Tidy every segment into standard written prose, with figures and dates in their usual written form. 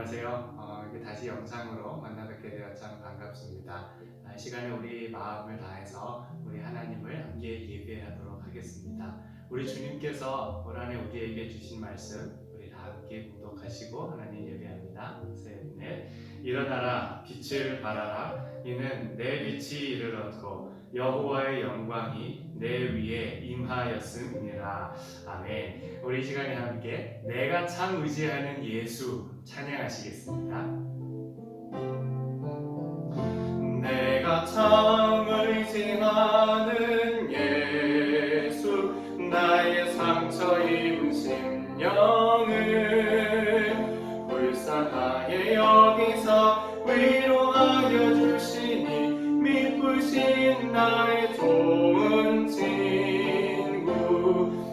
안녕하세요. 이렇게 다시 영상으로 만나 뵙게 되어 참 반갑습니다. 이 시간에 우리 마음을 다해서 우리 하나님을 함께 예배하도록 하겠습니다. 우리 주님께서 올 한해 우리에게 주신 말씀 우리 다 함께 공독하시고 하나님 예배합니다. 셋, 넷. 일어나라 빛을 발하라 이는 내 빛이 이르렀고 여호와의 영광이 내 위에 임하였음이니라. 아멘. 우리 이 시간에 함께 내가 참 의지하는 예수 찬양하시겠습니다. 내가 참 의지하는 예수 나의 상처 입은 심령을 불쌍하게 여기서 위로하여 주시니 미쁘신 나의 좋은 친구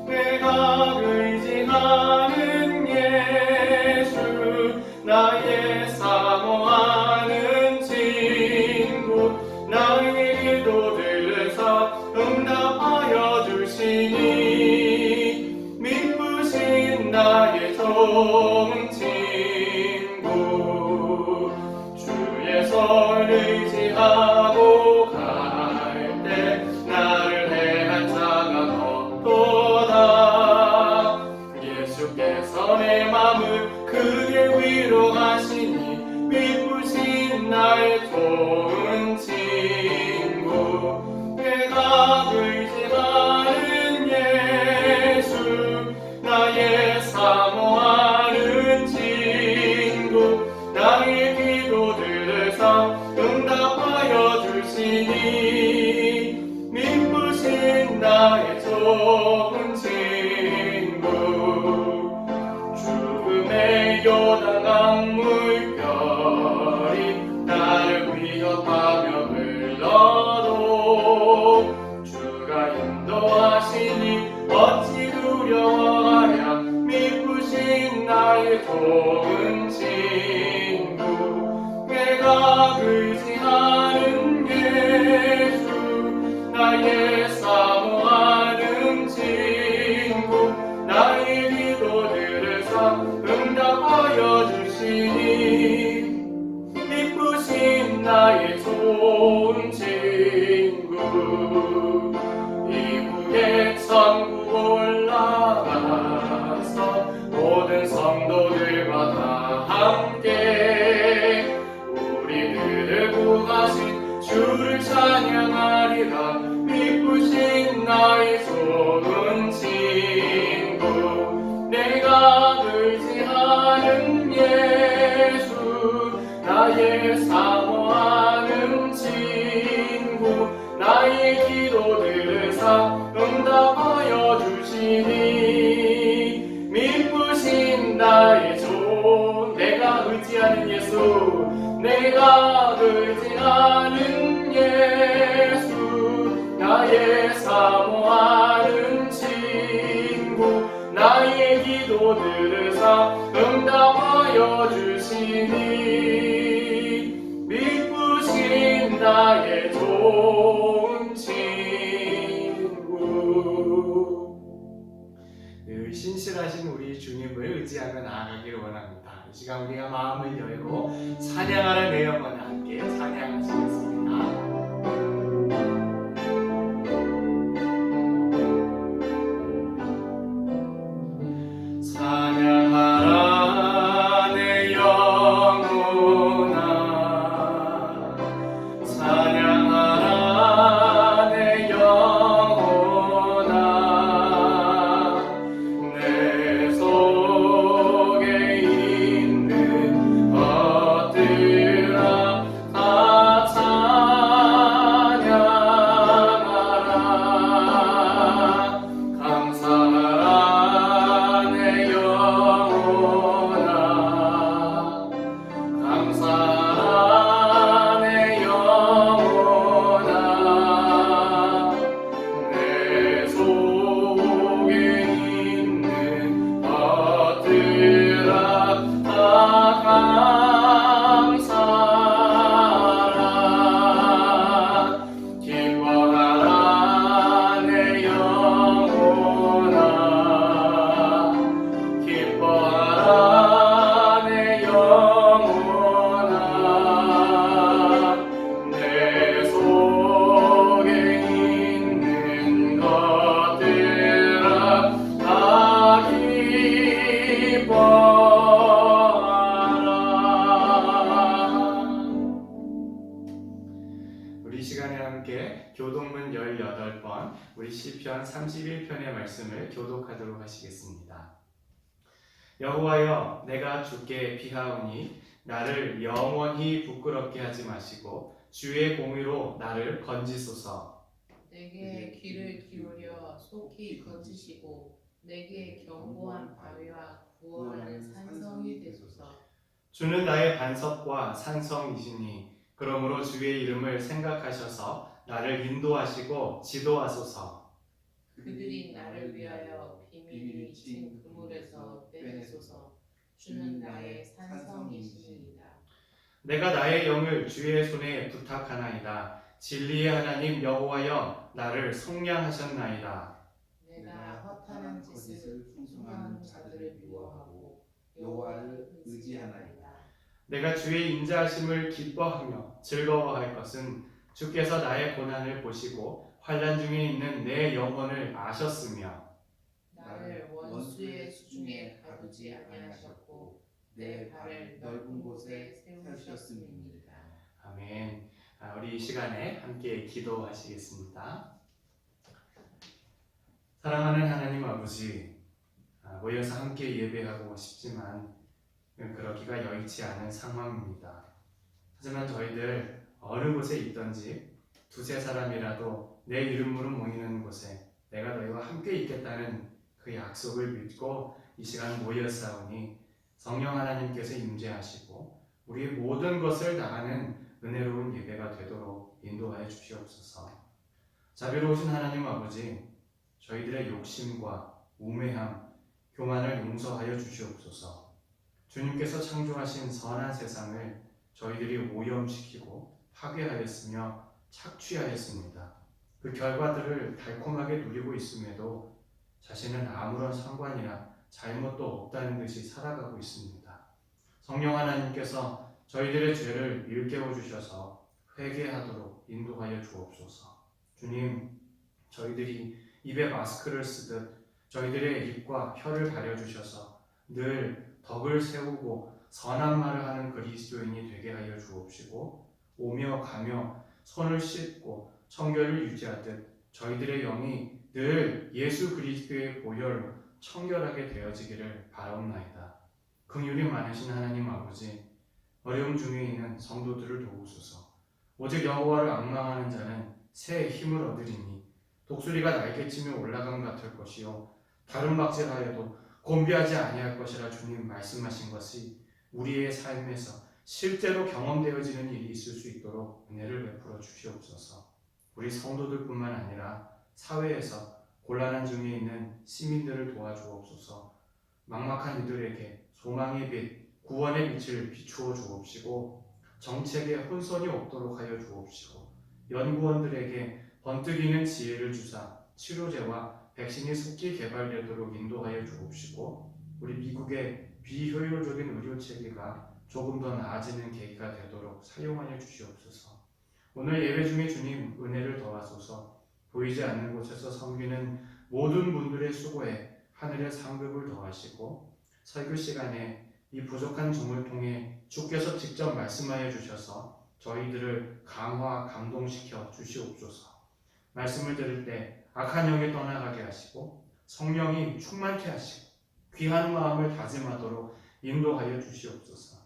내가 의지하는 예수 나의 사모하는 친구 나의 기도 들으사 응답하여 주시니 미쁘신 나의 좋은 친구 주의 손 의지하고 갈 때 나를 해한 자가 없도다. 예수께서 내 맘을 크게 위로하시니 미쁘신 나의 좋은 친구 내가 의지하는 예수 나의 사모하는 친구 나의 기도 들으사 응답하여 주시니 미쁘신 나의 좋은 친구 죽음의 요단 강물결이 나를 위협하며 흘러도 주가 인도하시니 어찌 두려워하랴 미쁘신 나의 좋은 친구 내가 의지하는 예수 나의 사모하는 친구 나의 기도 들으사 응답하여 주시니 미쁘신 나의 좋은 친구 이후에 천국 올라가서 모든 성도들과 다 함께 우리들을 구하신 주를 찬양하리라 미쁘신 나의 좋은 친구 내가 의지하는 예수 나의 사모하는 친구 나의 기도 들으사 응답하여 주시니 미쁘신 나의 내가 의지하는 예수 내가 의지하는 예수 나의 사모하는 친구 나의 기도 들으사 응답하여 주시니 미쁘신 나의 좋은 친구 늘 신실하신 우리 주님을 의지하며 나아가기를 원합니다. 이 시간 우리가 마음을 열고 찬양하는 내 영혼 함께 찬양하시겠습니다. 찬양하라 내 영혼아 찬양하라 내 영혼아 내 속에 있는 것들아 다 찬양하라 28번 우리 시편 31편의 말씀을 교독하도록 하시겠습니다. 여호와여, 내가 주께 비하오니 나를 영원히 부끄럽게 하지 마시고 주의 공의로 나를 건지소서. 내게 귀를 기울여 속히 건지시고 내게 견고한 바위와 구원하는 산성이 되소서. 주는 나의 반석과 산성이시니 그러므로 주의 이름을 생각하셔서 나를 인도하시고 지도하소서. 그들이 나를 위하여 비밀이 진 그물에서 빼내소서. 주는 나의 산성이시니이다. 내가 나의 영을 주의 손에 부탁하나이다. 진리의 하나님 여호와여, 나를 속량하셨나이다. 내가 허탄한 짓을 충성하는 자들을 미워하고 여호와를 의지하나이다. 내가 주의 인자하심을 기뻐하며 즐거워할 것은 주께서 나의 고난을 보시고 환난 중에 있는 내 영혼을 아셨으며 나를 원수의 수중에 가두지 아니하셨고 내 발을 넓은 곳에 세우셨음이니이다. 아멘. 우리 이 시간에 함께 기도하시겠습니다. 사랑하는 하나님 아버지, 모여서 함께 예배하고 싶지만 그러기가 여의치 않은 상황입니다. 하지만 저희들 어느 곳에 있든지 두세 사람이라도 내 이름으로 모이는 곳에 내가 너희와 함께 있겠다는 그 약속을 믿고 이 시간 모였사오니 성령 하나님께서 임재하시고 우리의 모든 것을 다하는 은혜로운 예배가 되도록 인도하여 주시옵소서. 자비로우신 하나님 아버지, 저희들의 욕심과 우매함, 교만을 용서하여 주시옵소서. 주님께서 창조하신 선한 세상을 저희들이 오염시키고 파괴하였으며 착취하였습니다. 그 결과들을 달콤하게 누리고 있음에도 자신은 아무런 상관이나 잘못도 없다는 듯이 살아가고 있습니다. 성령 하나님께서 저희들의 죄를 일깨워 주셔서 회개하도록 인도하여 주옵소서. 주님, 저희들이 입에 마스크를 쓰듯 저희들의 입과 혀를 가려주셔서 늘 덕을 세우고 선한 말을 하는 그리스도인이 되게 하여 주옵시고 오며 가며 손을 씻고 청결을 유지하듯 저희들의 영이 늘 예수 그리스도의 보혈로 청결하게 되어지기를 바라옵나이다. 긍휼이 많으신 하나님 아버지, 어려움 중에 있는 성도들을 도우소서. 오직 여호와를 앙망하는 자는 새 힘을 얻으리니 독수리가 날개치며 올라감 같을 것이요 다른 박질하여도 곤비하지 아니할 것이라 주님 말씀하신 것이 우리의 삶에서 실제로 경험되어지는 일이 있을 수 있도록 은혜를 베풀어 주시옵소서. 우리 성도들뿐만 아니라 사회에서 곤란한 중에 있는 시민들을 도와주옵소서. 막막한 이들에게 소망의 빛, 구원의 빛을 비추어 주옵시고 정책에 혼선이 없도록 하여 주옵시고 연구원들에게 번뜩이는 지혜를 주사 치료제와 백신이 속히 개발되도록 인도하여 주옵시고 우리 미국의 비효율적인 의료 체계가 조금 더 나아지는 계기가 되도록 사용하여 주시옵소서. 오늘 예배 중에 주님 은혜를 더하소서. 보이지 않는 곳에서 섬기는 모든 분들의 수고에 하늘의 상급을 더하시고 설교 시간에 이 부족한 종을 통해 주께서 직접 말씀하여 주셔서 저희들을 강화, 감동시켜 주시옵소서. 말씀을 들을 때 악한 영이 떠나가게 하시고 성령이 충만케 하시고 귀한 마음을 다짐하도록 인도하여 주시옵소서.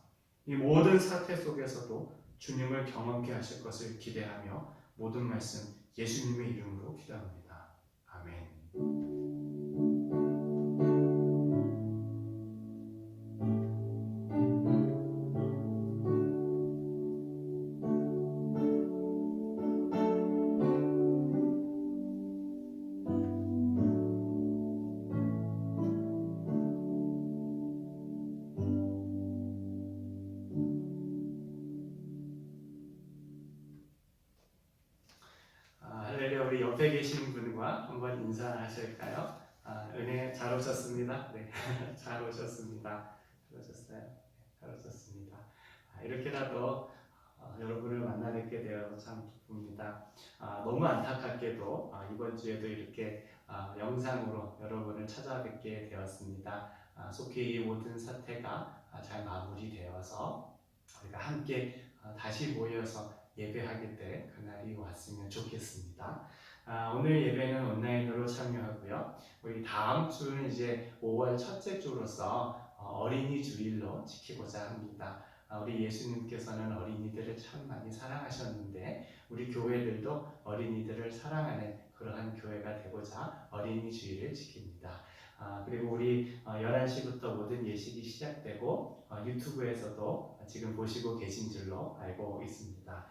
이 모든 사태 속에서도 주님을 경험케 하실 것을 기대하며 모든 말씀 예수님의 이름으로 기도합니다. 아멘. 할렐루야. 우리 옆에 계신 분과 한번 인사하실까요? 은혜 잘 오셨습니다. 네, 잘 오셨습니다. 잘 오셨어요? 잘 오셨습니다. 이렇게라도 여러분을 만나 뵙게 되어서 참 기쁩니다. 너무 안타깝게도 이번 주에도 이렇게 영상으로 여러분을 찾아뵙게 되었습니다. 속히 이 모든 사태가 잘 마무리되어서 우리가 함께 다시 모여서 예배하게 될 그날이 왔으면 좋겠습니다. 오늘 예배는 온라인으로 참여하고요. 우리 다음 주는 이제 5월 첫째 주로서 어린이 주일로 지키고자 합니다. 우리 예수님께서는 어린이들을 참 많이 사랑하셨는데 우리 교회들도 어린이들을 사랑하는 그러한 교회가 되고자 어린이 주일을 지킵니다. 그리고 우리 11시부터 모든 예식이 시작되고 유튜브에서도 지금 보시고 계신 줄로 알고 있습니다.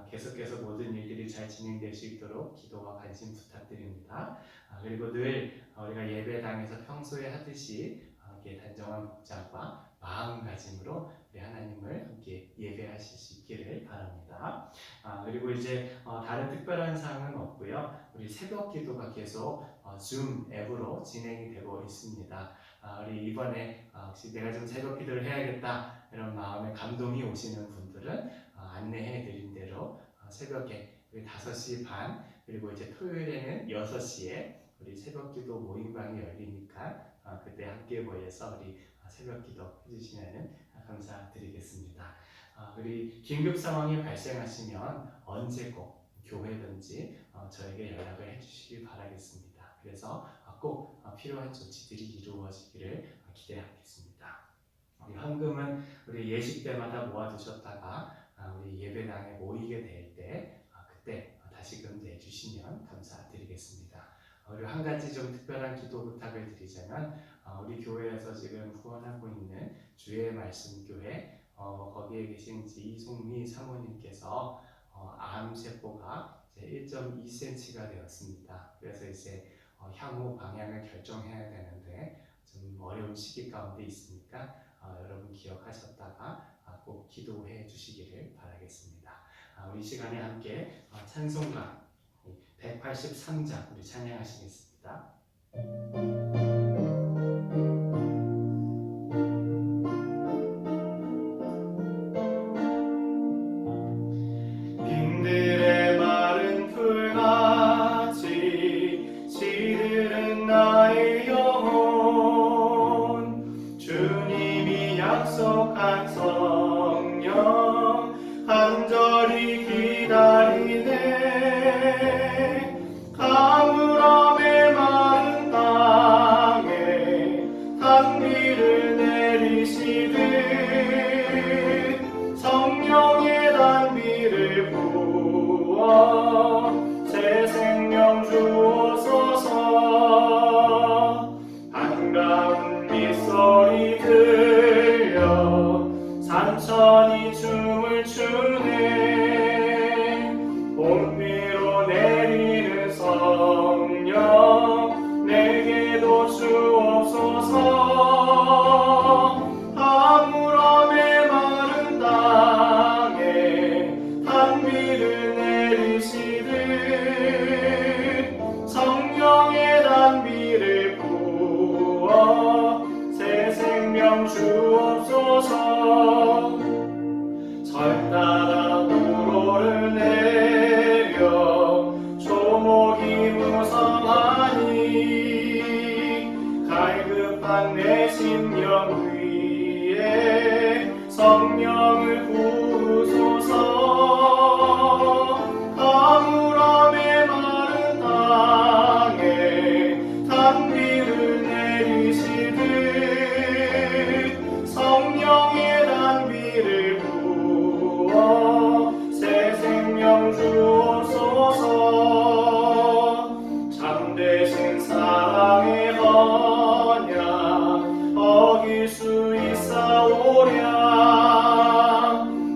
계속해서 모든 일들이 잘 진행될 수 있도록 기도와 관심 부탁드립니다. 그리고 늘 우리가 예배당에서 평소에 하듯이 이렇게 단정한 복장과 마음가짐으로 우리 하나님을 함께 예배하실 수 있기를 바랍니다. 그리고 이제 다른 특별한 사항은 없고요. 우리 새벽 기도가 계속 줌 앱으로 진행이 되고 있습니다. 우리 이번에 혹시 내가 좀 새벽 기도를 해야겠다 이런 마음에 감동이 오시는 분들은 안내해 드린 대로 새벽에 우리 5시 반 그리고 이제 토요일에는 6시에 우리 새벽 기도 모임방이 열리니까 그때 함께 모여서 우리 새벽 기도 해주시면 감사드리겠습니다. 우리 긴급 상황이 발생하시면 언제 꼭 교회든지 저에게 연락을 해주시기 바라겠습니다. 그래서 꼭 필요한 조치들이 이루어지기를 기대하겠습니다. 우리 헌금은 우리 예식 때마다 모아두셨다가 우리 예배당에 모이게 될 때 그때 다시금 내주시면 감사드리겠습니다. 그리고 한 가지 좀 특별한 기도 부탁을 드리자면 우리 교회에서 지금 후원하고 있는 주의 말씀 교회 거기에 계신 이송미 사모님께서 암세포가 이제 1.2cm가 되었습니다. 그래서 이제 향후 방향을 결정해야 되는데 좀 어려운 시기 가운데 있으니까 여러분 기억하셨다가 꼭 기도해 주시기를 바라겠습니다. 우리 시간에 함께 찬송가 183장 우리 찬양하시겠습니다. 빈들의 마른 풀같이 시들은 나의 영혼 주님이 약속한 성령 간절히 기다리네 가물함의 마른 땅에 단비를 내리시듯 성령의 단비를 부어 새 생명 주옵소서 한가운 밑소리 들려 산천이 춤을 추네 봄비로 내리는 성령 내게도 주옵소서 아무람의 마른 땅에 단비를 내리시듯 성령의 단비를 부어 새 생명 주옵소서 절 따라 우로를 내려 조목이 무성하니 갈급한 내 심령 위에 성령을 부으소서 아무람의 마른 땅에 단비를 내리시듯 성령의 단비를 부어 새 생명 주옵소서 참되신 사랑의 언약 어길 수 있사오랴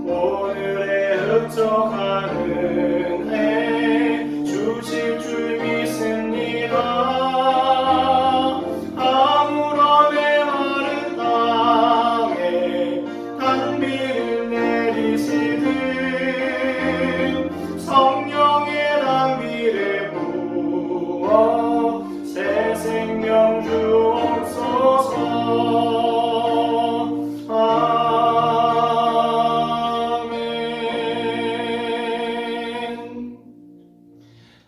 오늘의 흡족한 은혜 주실 줄 믿습니다 아무람의 마른 땅에 단비를 내리시듯 성령의 단비를 부어 새 생명 주옵소서 아멘.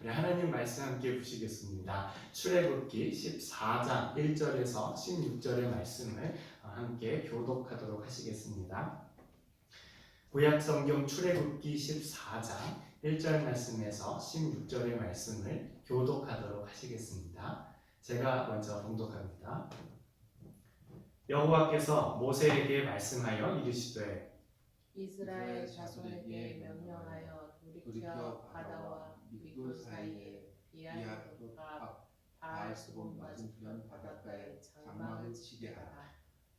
우리 하나님 말씀 함께 보시겠습니다. 출애굽기 14장 1절에서 16절의 말씀을 함께 교독하도록 하시겠습니다. 구약성경 출애굽기 14장 1절 말씀에서 16절의 말씀을 교독하도록 하시겠습니다. 제가 먼저 봉독합니다. 여호와께서 모세에게 말씀하여 이르시되 이스라엘 자손에게 명령하여 돌이켜 바다와 믹돌 사이에 비하히롯 앞 바알스본 맞은편 바닷가에 장막을 치게 하라.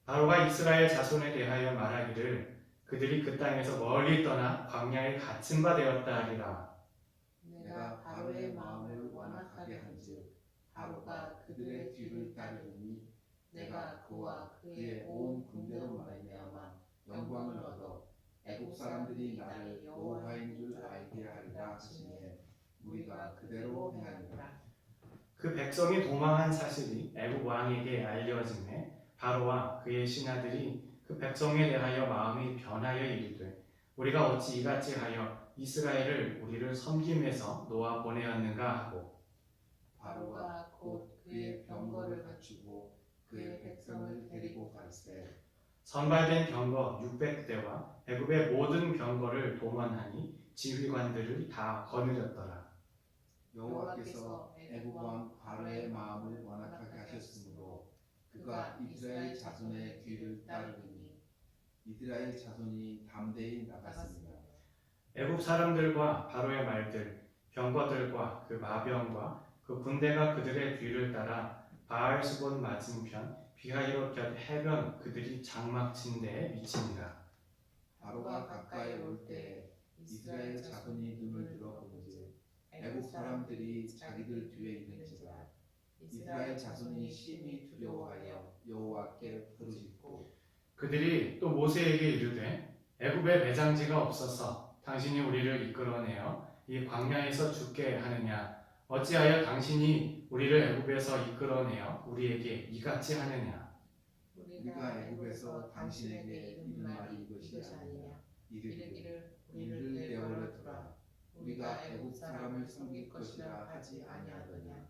바로가 이스라엘 자손에 대하여 말하기를 그들이 그 땅에서 멀리 떠나 광야에 갇힌 바 되었다 하리라. 내가 바로의 마음을 완악하게 한즉 바로가 그들의 뒤를 따르니 내가 그와 그의 온 군대로 말미암아 영광을 얻어 애국 사람들이 나를 여호와인 줄 알게 하리라 하시니 우리가 그대로 행하리라. 그 백성이 도망한 사실이 애국 왕에게 알려지매 바로와 그의 신하들이 그 백성에 대하여 마음이 변하여 이르되 우리가 어찌 이같이 하여 이스라엘을 우리를 섬김에서 놓아 보내었는가 하고 바로가 곧 그의 병거를 갖추고 그의 백성을 데리고 갈새 선발된 병거 600대와 애굽의 모든 병거를 동원하니 지휘관들을 다 거느렸더라. 여호와께서 애국 왕 바로의 마음을 완악하게 하셨으므로 그가 이스라엘 자손의 뒤를 따르니 이스라엘 자손이 담대히 나갔습니다. 애굽 사람들과 바로의 말들, 병거들과 그 마병과 그 군대가 그들의 뒤를 따라 바알스본 맞은편 비하히롯 곁 해변 그들이 장막 친 데에 미치니라. 바로가 가까이 올 때 이스라엘 자손이 눈을 들어보는지 애국 사람들이 자기들 뒤에 있는지라 이스라엘 자손이 심히 두려워하여 여호와께 부르짖고 그들이 또 모세에게 이르되 애굽에 매장지가 없어서 당신이 우리를 이끌어내어 이 광야에서 죽게 하느냐 어찌하여 당신이 우리를 애굽에서 이끌어내어 우리에게 이같이 하느냐 우리가 애굽에서 당신에게 이른 말이 이것이 아니냐 이르기를 우리를 내버려 두라 우리가 애굽 사람을 섬길 것이라 하지 아니하더냐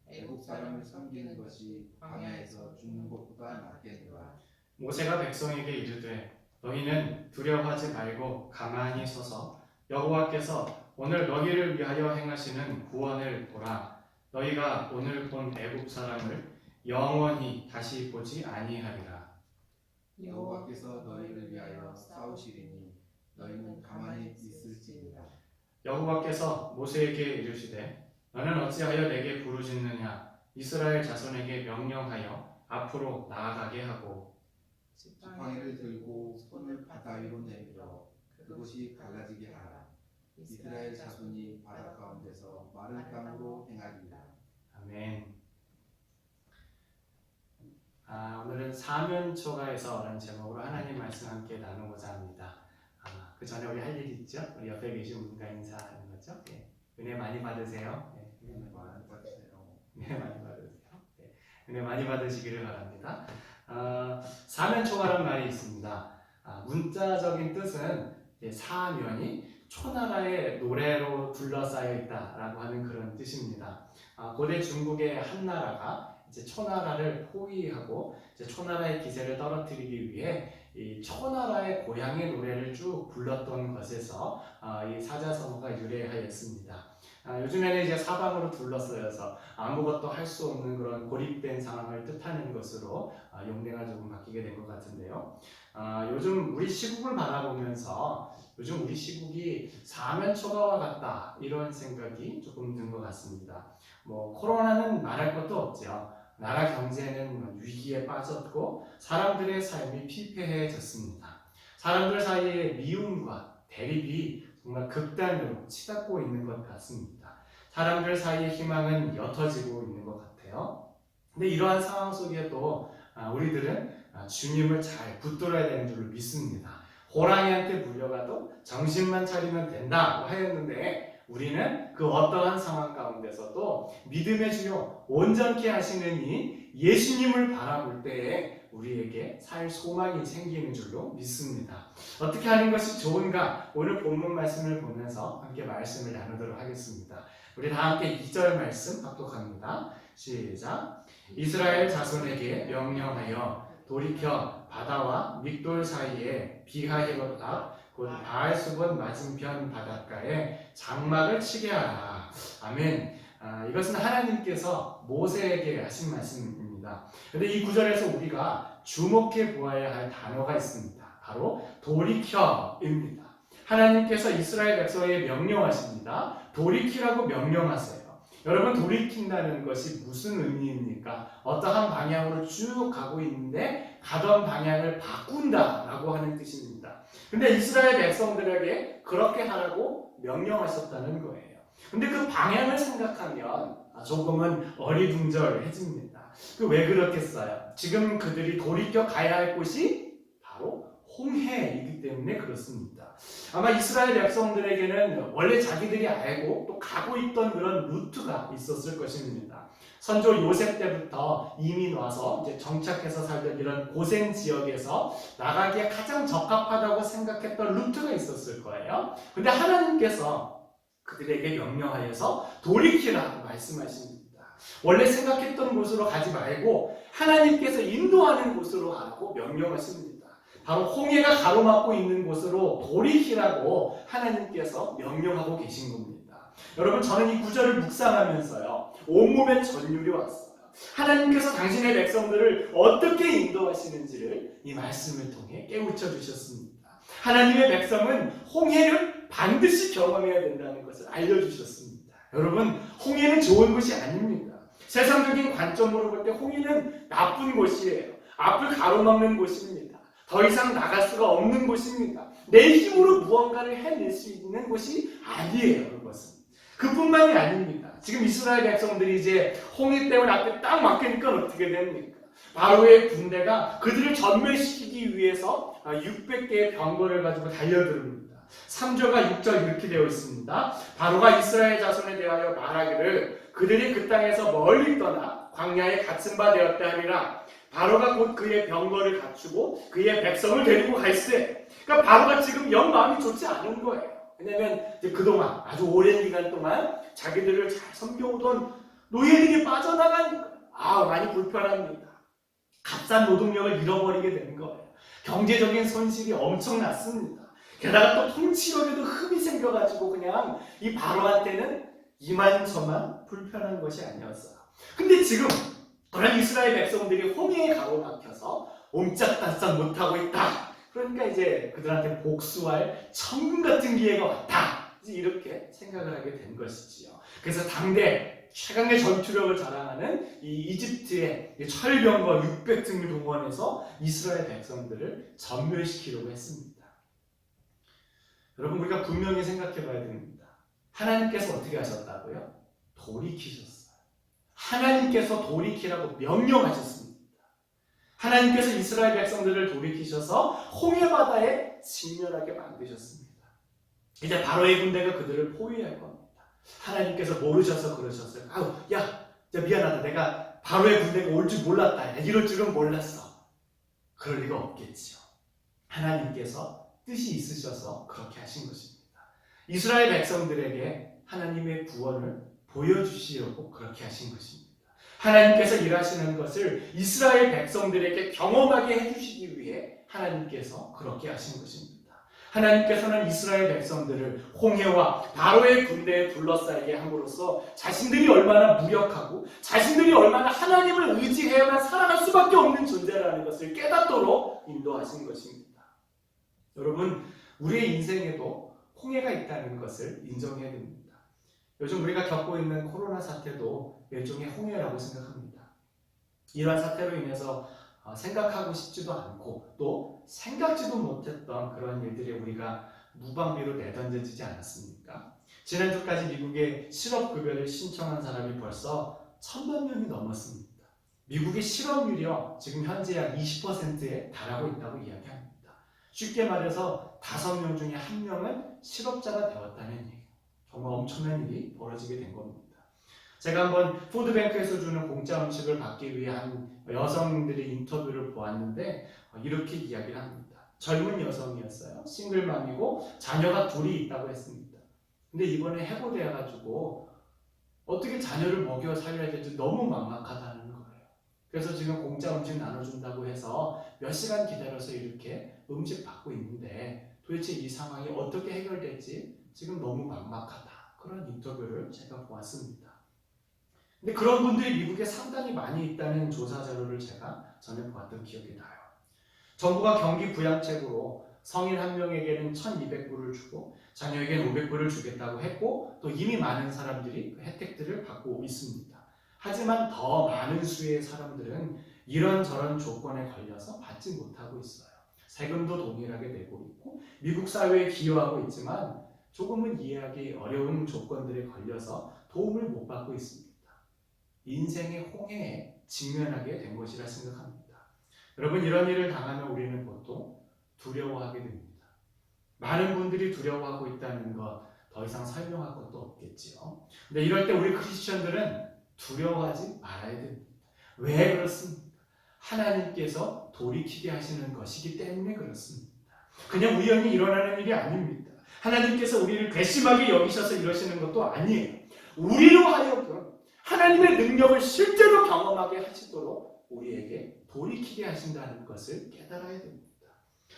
애굽 사람을 섬기는 것이 광야에서 죽는 것보다 낫겠노라. 모세가 백성에게 이르되 너희는 두려워하지 말고 가만히 서서 여호와께서 오늘 너희를 위하여 행하시는 구원을 보라. 너희가 오늘 본 애굽 사람을 영원히 다시 보지 아니하리라. 여호와께서 너희를 위하여 싸우시리니 너희는 가만히 있을지니라. 여호와께서 모세에게 이르시되 너는 어찌하여 내게 부르짖느냐 이스라엘 자손에게 명령하여 앞으로 나아가게 하고 지팡이를 들고 손을 바다 위로 내밀어 그곳이 갈라지게 하라. 이스라엘 자손이 바다 가운데서 마른 땅으로 행하리라. 아멘. 오늘은 사면초가에서라는 제목으로 하나님 말씀 함께 나누고자 합니다. 그 전에 우리 할 일이 있죠? 우리 옆에 계신 분과 인사하는 거죠? 네. 은혜 많이 받으세요. 네. 은혜 많이 받으세요. 은혜 많이 받으세요. 네. 은혜 많이 받으시기를 바랍니다. 사면초가란 말이 있습니다. 문자적인 뜻은 사면이 초나라의 노래로 둘러싸여 있다라고 하는 그런 뜻입니다. 고대 중국의 한 나라가 이제 초나라를 포위하고 이제 초나라의 기세를 떨어뜨리기 위해 이 초나라의 고향의 노래를 쭉 불렀던 것에서 이 사자성어가 유래하였습니다. 요즘에는 이제 사방으로 둘러싸여서 아무것도 할 수 없는 그런 고립된 상황을 뜻하는 것으로 용례가 조금 바뀌게 된 것 같은데요. 요즘 우리 시국을 바라보면서 요즘 우리 시국이 사면초가와 같다 이런 생각이 조금 든 것 같습니다. 코로나는 말할 것도 없죠. 나라 경제는 위기에 빠졌고 사람들의 삶이 피폐해졌습니다. 사람들 사이에 미움과 대립이 정말 극단으로 치닫고 있는 것 같습니다. 사람들 사이의 희망은 옅어지고 있는 것 같아요. 근데 이러한 상황 속에도 우리들은 주님을 잘 붙들어야 되는 줄 믿습니다. 호랑이한테 물려가도 정신만 차리면 된다고 하였는데 우리는 그 어떠한 상황 가운데서도 믿음의 주요 온전케 하시는 이 예수님을 바라볼 때에 우리에게 살 소망이 생기는 줄로 믿습니다. 어떻게 하는 것이 좋은가? 오늘 본문 말씀을 보면서 함께 말씀을 나누도록 하겠습니다. 우리 다 함께 2절 말씀 합독합니다. 시작. 이스라엘 자손에게 명령하여 돌이켜 바다와 믹돌 사이에 비하히롯 앞 곧 바알스본 맞은편 바닷가에 장막을 치게 하라. 아멘. 이것은 하나님께서 모세에게 하신 말씀입니다. 그런데 이 구절에서 우리가 주목해 보아야 할 단어가 있습니다. 바로 돌이켜입니다. 하나님께서 이스라엘 백성에게 명령하십니다. 돌이키라고 명령하세요. 여러분, 돌이킨다는 것이 무슨 의미입니까? 어떠한 방향으로 쭉 가고 있는데 가던 방향을 바꾼다라고 하는 뜻입니다. 근데 이스라엘 백성들에게 그렇게 하라고 명령하셨다는 거예요. 근데 그 방향을 생각하면 조금은 어리둥절해집니다. 왜 그렇겠어요? 지금 그들이 돌이켜 가야 할 곳이 바로 홍해이기 때문에 그렇습니다. 아마 이스라엘 백성들에게는 원래 자기들이 알고 또 가고 있던 그런 루트가 있었을 것입니다. 선조 요셉 때부터 이민 와서 이제 정착해서 살던 이런 고생 지역에서 나가기에 가장 적합하다고 생각했던 루트가 있었을 거예요. 근데 하나님께서 그들에게 명령하여서 돌이키라고 말씀하십니다. 원래 생각했던 곳으로 가지 말고 하나님께서 인도하는 곳으로 가라고 명령하십니다. 바로 홍해가 가로막고 있는 곳으로 돌이키라고 하나님께서 명령하고 계신 겁니다. 여러분, 저는 이 구절을 묵상하면서요, 온몸에 전율이 왔어요. 하나님께서 당신의 백성들을 어떻게 인도하시는지를 이 말씀을 통해 깨우쳐 주셨습니다. 하나님의 백성은 홍해를 반드시 경험해야 된다는 것을 알려주셨습니다. 여러분, 홍해는 좋은 곳이 아닙니다. 세상적인 관점으로 볼 때 홍해는 나쁜 곳이에요. 앞을 가로막는 곳입니다. 더 이상 나갈 수가 없는 곳입니다. 내 힘으로 무언가를 해낼 수 있는 곳이 아니에요. 그것은. 그뿐만이 아닙니다. 지금 이스라엘 백성들이 이제 홍해댐을 앞에 딱 막히니까 어떻게 됩니까? 바로의 군대가 그들을 전멸시키기 위해서 600개의 병거를 가지고 달려듭니다. 3절과 6절 이렇게 되어 있습니다. 바로가 이스라엘 자손에 대하여 말하기를 그들이 그 땅에서 멀리 떠나 광야에 갇힌 바 되었다 하리라. 바로가 곧 그의 병거를 갖추고 그의 백성을 데리고 갈세. 그러니까 바로가 지금 영 마음이 좋지 않은 거예요. 왜냐하면 그동안 아주 오랜 기간 동안 자기들을 잘 섬겨오던 노예들이 빠져나가니까 많이 불편합니다. 값싼 노동력을 잃어버리게 된 거예요. 경제적인 손실이 엄청났습니다. 게다가 또 통치력에도 흠이 생겨가지고 그냥 이 바로한테는 이만저만 불편한 것이 아니었어요. 근데 지금 그런 이스라엘 백성들이 홍해에 가로막혀서 옴짝달싹 못하고 있다. 그러니까 이제 그들한테 복수할 천금 같은 기회가 왔다. 이제 이렇게 생각을 하게 된 것이지요. 그래서 당대 최강의 전투력을 자랑하는 이 이집트의 철병거 600등을 동원해서 이스라엘 백성들을 전멸시키려고 했습니다. 여러분, 우리가 분명히 생각해 봐야 됩니다. 하나님께서 어떻게 하셨다고요? 돌이키셨어요. 하나님께서 돌이키라고 명령하셨습니다. 하나님께서 이스라엘 백성들을 돌이키셔서 홍해바다에 직면하게 만드셨습니다. 이제 바로의 군대가 그들을 포위할 겁니다. 하나님께서 모르셔서 그러셨어요. 야, 미안하다. 내가 바로의 군대가 올 줄 몰랐다. 이럴 줄은 몰랐어. 그럴 리가 없겠지요. 하나님께서 뜻이 있으셔서 그렇게 하신 것입니다. 이스라엘 백성들에게 하나님의 구원을 보여주시려고 그렇게 하신 것입니다. 하나님께서 일하시는 것을 이스라엘 백성들에게 경험하게 해주시기 위해 하나님께서 그렇게 하신 것입니다. 하나님께서는 이스라엘 백성들을 홍해와 바로의 군대에 둘러싸이게 함으로써 자신들이 얼마나 무력하고 자신들이 얼마나 하나님을 의지해야만 살아갈 수밖에 없는 존재라는 것을 깨닫도록 인도하신 것입니다. 여러분, 우리의 인생에도 홍해가 있다는 것을 인정해야 됩니다. 요즘 우리가 겪고 있는 코로나 사태도 일종의 홍해라고 생각합니다. 이러한 사태로 인해서 생각하고 싶지도 않고 또 생각지도 못했던 그런 일들에 우리가 무방비로 내던져지지 않았습니까? 지난주까지 미국의 실업급여를 신청한 사람이 벌써 1,000만 명이 넘었습니다. 미국의 실업률이요, 지금 현재 약 20%에 달하고 있다고 이야기합니다. 쉽게 말해서 5명 중에 1명은 실업자가 되었다는 얘기예요. 정말 엄청난 일이 벌어지게 된 겁니다. 제가 한번 푸드뱅크에서 주는 공짜 음식을 받기 위한 여성들의 인터뷰를 보았는데 이렇게 이야기를 합니다. 젊은 여성이었어요. 싱글맘이고 자녀가 둘이 있다고 했습니다. 근데 이번에 해고되어가지고 어떻게 자녀를 먹여 살려야 될지 너무 막막하다는 거예요. 그래서 지금 공짜 음식 나눠준다고 해서 몇 시간 기다려서 이렇게 음식 받고 있는데 도대체 이 상황이 어떻게 해결될지 지금 너무 막막하다. 그런 인터뷰를 제가 보았습니다. 근데 그런 분들이 미국에 상당히 많이 있다는 조사 자료를 제가 전에 보았던 기억이 나요. 정부가 경기 부양책으로 성인 한 명에게는 1,200불을 주고 자녀에게는 500불을 주겠다고 했고 또 이미 많은 사람들이 그 혜택들을 받고 있습니다. 하지만 더 많은 수의 사람들은 이런저런 조건에 걸려서 받지 못하고 있어요. 세금도 동일하게 내고 있고 미국 사회에 기여하고 있지만 조금은 이해하기 어려운 조건들에 걸려서 도움을 못 받고 있습니다. 인생의 홍해에 직면하게 된 것이라 생각합니다. 여러분, 이런 일을 당하면 우리는 보통 두려워하게 됩니다. 많은 분들이 두려워하고 있다는 것 더 이상 설명할 것도 없겠지요. 근데 이럴 때 우리 크리스천들은 두려워하지 말아야 됩니다. 왜 그렇습니까? 하나님께서 돌이키게 하시는 것이기 때문에 그렇습니다. 그냥 우연히 일어나는 일이 아닙니다. 하나님께서 우리를 괘씸하게 여기셔서 이러시는 것도 아니에요. 우리로 하여금 하나님의 능력을 실제로 경험하게 하시도록 우리에게 돌이키게 하신다는 것을 깨달아야 됩니다.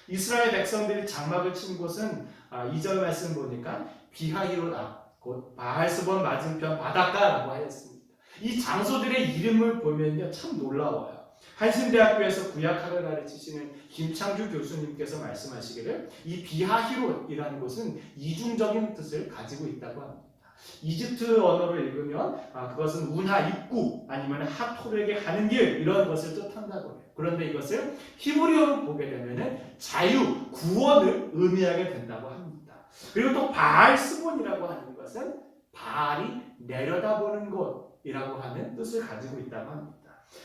이스라엘 백성들이 장막을 친 곳은 2절 말씀 보니까 비하히로다, 곧 바알스본 맞은편 바닷가라고 하였습니다. 이 장소들의 이름을 보면요 참 놀라워요. 한신대학교에서 구약학을 가르치시는 김창주 교수님께서 말씀하시기를 이 비하히롯이라는 곳은 이중적인 뜻을 가지고 있다고 합니다. 이집트 언어로 읽으면 그것은 운하 입구 아니면 하톨에게 가는 길 이런 것을 뜻한다고 해요. 그런데 이것을 히브리어로 보게 되면 자유, 구원을 의미하게 된다고 합니다. 그리고 또 바알스본이라고 하는 것은 바알이 내려다보는 곳이라고 하는 뜻을 가지고 있다고 합니다.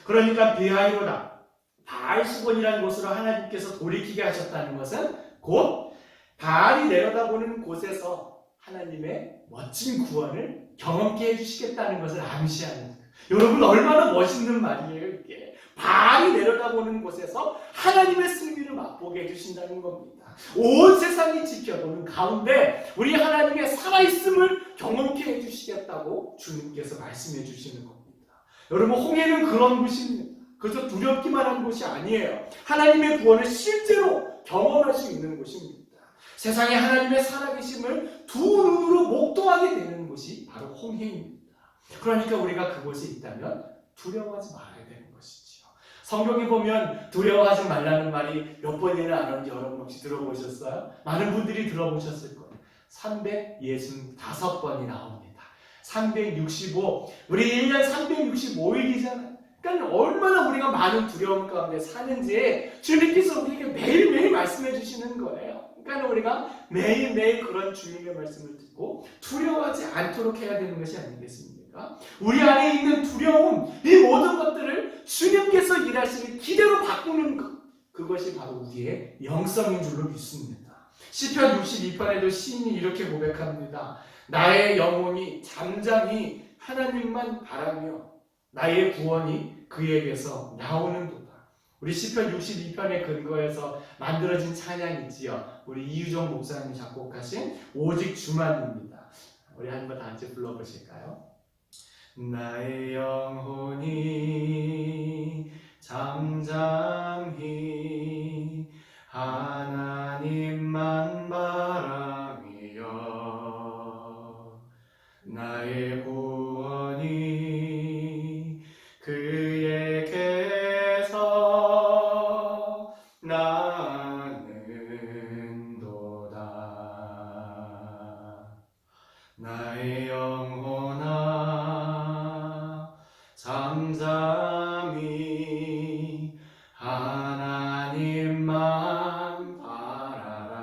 그러니까 비하이로다, 바알스본이라는 곳으로 하나님께서 돌이키게 하셨다는 것은 곧 바알이 내려다보는 곳에서 하나님의 멋진 구원을 경험케 해주시겠다는 것을 암시하는 거예요. 여러분, 얼마나 멋있는 말이에요 이게. 바알이 내려다보는 곳에서 하나님의 승리를 맛보게 해주신다는 겁니다. 온 세상이 지켜보는 가운데 우리 하나님의 살아있음을 경험케 해주시겠다고 주님께서 말씀해 주시는 겁니다. 여러분, 홍해는 그런 곳입니다. 그래서 두렵기만 한 곳이 아니에요. 하나님의 구원을 실제로 경험할 수 있는 곳입니다. 세상에 하나님의 살아계심을 두 눈으로 목도하게 되는 곳이 바로 홍해입니다. 그러니까 우리가 그곳에 있다면 두려워하지 말아야 되는 것이지요. 성경에 보면 두려워하지 말라는 말이 몇 번이나 나오는지 여러분 혹시 들어보셨어요? 많은 분들이 들어보셨을 거예요. 365번이 나옵니다. 365, 우리 1년 365일이잖아요. 그러니까 얼마나 우리가 많은 두려움 가운데 사는지 주님께서 우리에게 매일매일 말씀해 주시는 거예요. 그러니까 우리가 매일매일 그런 주님의 말씀을 듣고 두려워하지 않도록 해야 되는 것이 아니겠습니까? 우리 안에 있는 두려움, 이 모든 것들을 주님께서 일하시는 기대로 바꾸는 그것이 바로 우리의 영성인 줄로 믿습니다. 시편 62편에도 시인이 이렇게 고백합니다. 나의 영혼이 잠잠히 하나님만 바라며 나의 구원이 그에게서 나오는도다. 우리 시편 62편의 근거에서 만들어진 찬양이지요. 우리 이유정 목사님이 작곡하신 오직 주만입니다. 우리 한번 다 같이 불러보실까요? 나의 영혼이 잠잠히 하나님만 바라며 나의 구원이 그에게서 나는도다. 나의 영혼아 잠잠히 하나님만 바라라.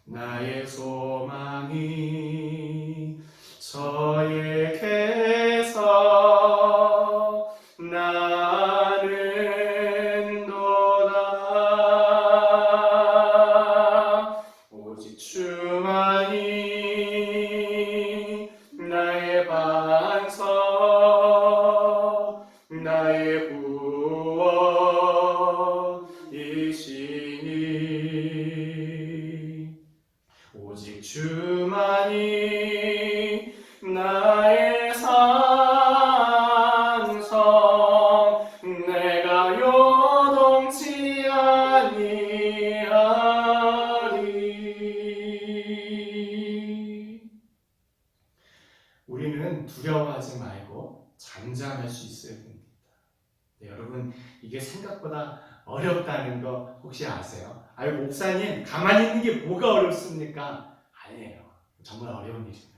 나의 소망이 저에게서 나는도다. 오직 주만이 나의 반석 나의 구원이시니 오직 주만이 나의 산성 내가 요동치 아니하리. 우리는 두려워하지 말고 잠잠할 수 있어야 됩니다. 네, 여러분 이게 생각보다 어렵다는 거 혹시 아세요? 아유 목사님 가만히 있는 게 뭐가 어렵습니까? 아니에요. 정말 어려운 일입니다.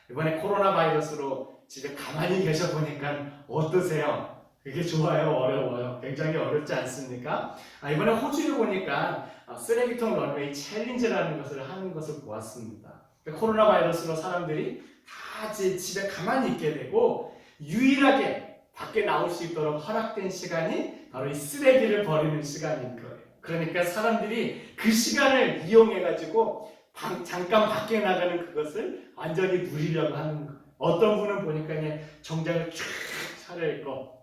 이번에 코로나 바이러스로 집에 가만히 계셔 보니까 어떠세요? 그게 좋아요? 어려워요? 굉장히 어렵지 않습니까? 이번에 호주에 보니까 쓰레기통 런웨이 챌린지라는 것을 하는 것을 보았습니다. 그러니까 코로나 바이러스로 사람들이 다 집에 가만히 있게 되고 유일하게 밖에 나올 수 있도록 허락된 시간이 바로 이 쓰레기를 버리는 시간인 거예요. 그러니까 사람들이 그 시간을 이용해가지고 잠깐 밖에 나가는 그것을 완전히 누리려고 하는 거예요. 어떤 분은 보니까 그냥 정장을 쫙 차려입고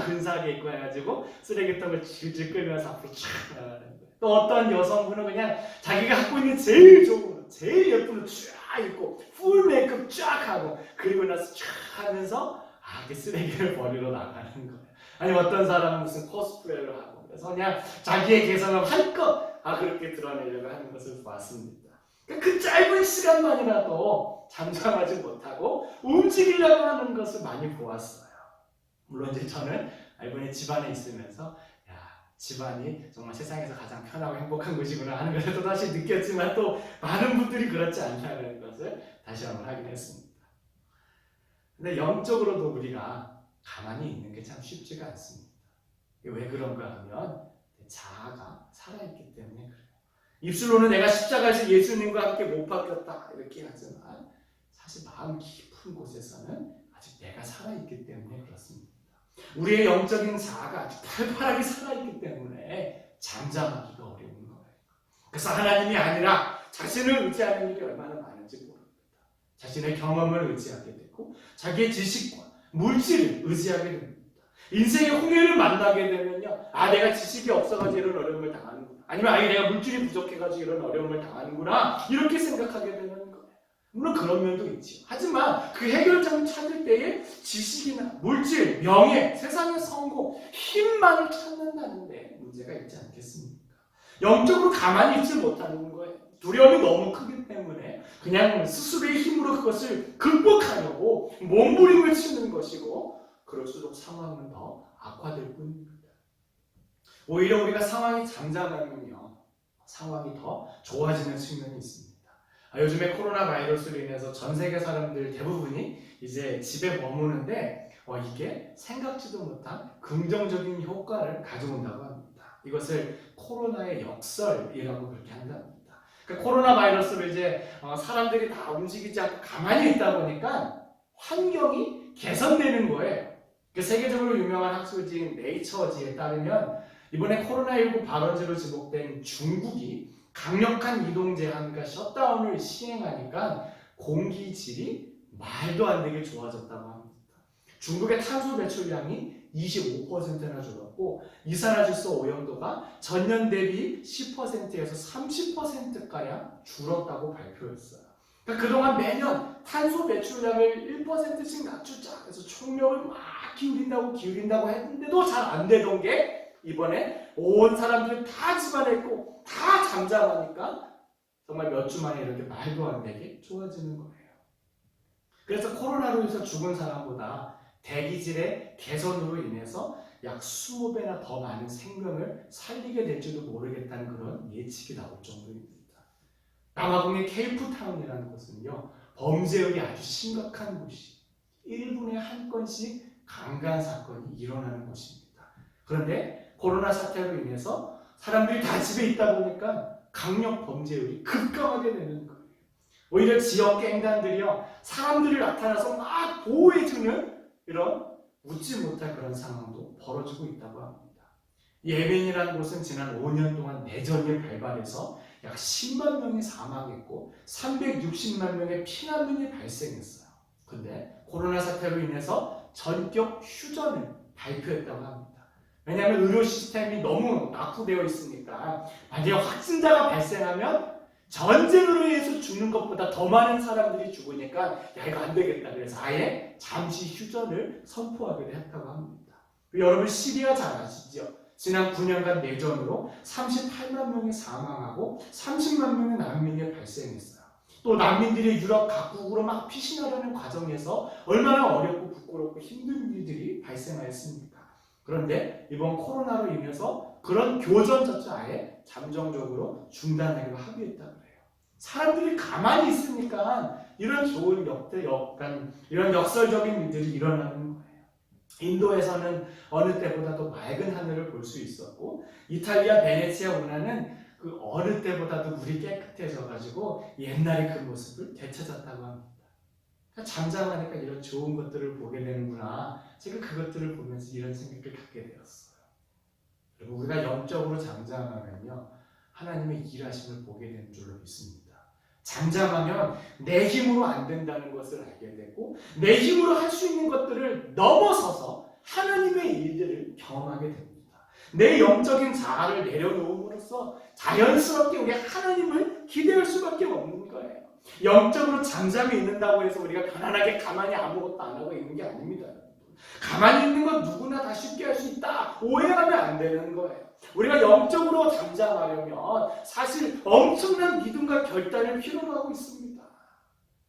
근사하게 입고 해가지고 쓰레기통을 질질 끌면서 앞으로 쫙 나가는 거예요. 또 어떤 여성분은 그냥 자기가 갖고 있는 제일 좋은 제일 예쁜 옷 쫙 입고 풀 메이크업 쫙 하고 그리고 나서 쫙 하면서 그 쓰레기를 버리러 나가는 거예요. 아니 어떤 사람은 무슨 코스프레를 하고 그래서 그냥 자기의 개성을 한껏 그렇게 드러내려고 하는 것을 봤습니다. 그 짧은 시간만이라도 잠잠하지 못하고 움직이려고 하는 것을 많이 보았어요. 물론 이제 저는 이번에 집안에 있으면서 집안이 정말 세상에서 가장 편하고 행복한 곳이구나 하는 것을 또 다시 느꼈지만 또 많은 분들이 그렇지 않다는 것을 다시 한번 확인했습니다. 근데 영적으로도 우리가 가만히 있는 게 참 쉽지가 않습니다. 왜 그런가 하면 자아가 살아있기 때문에 그래요. 입술로는 내가 십자가에서 예수님과 함께 못 박혔다 이렇게 하지만 사실 마음 깊은 곳에서는 아직 내가 살아있기 때문에 그렇습니다. 우리의 영적인 자아가 아주 팔팔하게 살아있기 때문에 잠잠하기가 어려운 거예요. 그래서 하나님이 아니라 자신을 의지하는 일이 얼마나 많은지 모릅니다. 자신의 경험을 의지하게 되고 자기의 지식과 물질을 의지하게 됩니다. 인생의 홍해를 만나게 되면요, 내가 지식이 없어가지고 이런 어려움을 당하는구나, 아니면 내가 물질이 부족해가지고 이런 어려움을 당하는구나 이렇게 생각하게 되는 거예요. 물론 그런 면도 있지요. 하지만 그 해결점을 찾을 때에 지식이나 물질, 명예, 세상의 성공, 힘만을 찾는다는 데 문제가 있지 않겠습니까? 영적으로 가만히 있지 못하는 거예요. 두려움이 너무 크기 때문에 그냥 스스로의 힘으로 그것을 극복하려고 몸부림을 치는 것이고 그럴수록 상황은 더 악화될 뿐입니다. 오히려 우리가 상황이 잠잠하면요, 상황이 더 좋아지는 측면이 있습니다. 요즘에 코로나 바이러스로 인해서 전 세계 사람들 대부분이 이제 집에 머무는데 이게 생각지도 못한 긍정적인 효과를 가져온다고 합니다. 이것을 코로나의 역설이라고 그렇게 한답니다. 그러니까 코로나 바이러스로 이제 사람들이 다 움직이지 않고 가만히 있다 보니까 환경이 개선되는 거예요. 세계적으로 유명한 학술지인 네이처지에 따르면 이번에 코로나19 발원지로 지목된 중국이 강력한 이동 제한과 셧다운을 시행하니까 공기질이 말도 안 되게 좋아졌다고 합니다. 중국의 탄소 배출량이 25%나 줄었고 이산화질소 오염도가 전년 대비 10%에서 30%가량 줄었다고 발표했어요. 그러니까 그동안 매년 탄소 배출량을 1%씩 낮추자 해서 총력을 막 기울인다고 했는데도 잘 안 되던 게 이번에 온 사람들이 다 집안에 있고 다 잠잠하니까 정말 몇 주 만에 이렇게 말도 안 되게 좋아지는 거예요. 그래서 코로나로 인해서 죽은 사람보다 대기질의 개선으로 인해서 약 20배나 더 많은 생명을 살리게 될지도 모르겠다는 그런 예측이 나올 정도입니다. 남아공의 케이프타운이라는 곳은요, 범죄율이 아주 심각한 곳이 1분에 한 건씩 강간 사건이 일어나는 곳입니다. 그런데 코로나 사태로 인해서 사람들이 다 집에 있다 보니까 강력 범죄율이 급감하게 되는 거예요. 오히려 지역 갱단들이요, 사람들이 나타나서 막 보호해주는 이런 웃지 못할 그런 상황도 벌어지고 있다고 합니다. 예멘이라는 곳은 지난 5년 동안 내전이 발발해서 약 10만 명이 사망했고 360만 명의 피난민이 발생했어요. 근데 코로나 사태로 인해서 전격 휴전을 발표했다고 합니다. 왜냐하면 의료 시스템이 너무 낙후되어 있으니까 만약에 확진자가 발생하면 전쟁으로 인해서 죽는 것보다 더 많은 사람들이 죽으니까 이거 안 되겠다. 그래서 아예 잠시 휴전을 선포하기로 했다고 합니다. 여러분 시리아 잘 아시죠? 지난 9년간 내전으로 38만 명이 사망하고 30만 명의 난민이 발생했어요. 또 난민들이 유럽 각국으로 막 피신하려는 과정에서 얼마나 어렵고 부끄럽고 힘든 일들이 발생하였습니까? 그런데 이번 코로나로 인해서 그런 교전조차 아예 잠정적으로 중단하기로 합의했다고 해요. 사람들이 가만히 있으니까 이런 좋은 이런 역설적인 일들이 일어나는 거예요. 인도에서는 어느 때보다도 맑은 하늘을 볼 수 있었고, 이탈리아 베네치아 운하는 그 어느 때보다도 물이 깨끗해져가지고 옛날의 그 모습을 되찾았다고 합니다. 그러니까 잠잠하니까 이런 좋은 것들을 보게 되는구나. 제가 그것들을 보면서 이런 생각을 갖게 되었어요. 그리고 우리가 영적으로 잠잠하면요, 하나님의 일하심을 보게 되는 줄로 믿습니다. 잠잠하면 내 힘으로 안 된다는 것을 알게 되고, 내 힘으로 할 수 있는 것들을 넘어서서 하나님의 일들을 경험하게 됩니다. 내 영적인 자아를 내려놓음으로써 자연스럽게 우리 하나님을 기대할 수밖에 없는 거예요. 영적으로 잠잠히 있는다고 해서 우리가 가난하게 가만히 아무것도 안 하고 있는 게 아닙니다. 가만히 있는 건 누구나 다 쉽게 할 수 있다. 오해하면 안 되는 거예요. 우리가 영적으로 잠잠하려면 사실 엄청난 믿음과 결단을 필요로 하고 있습니다.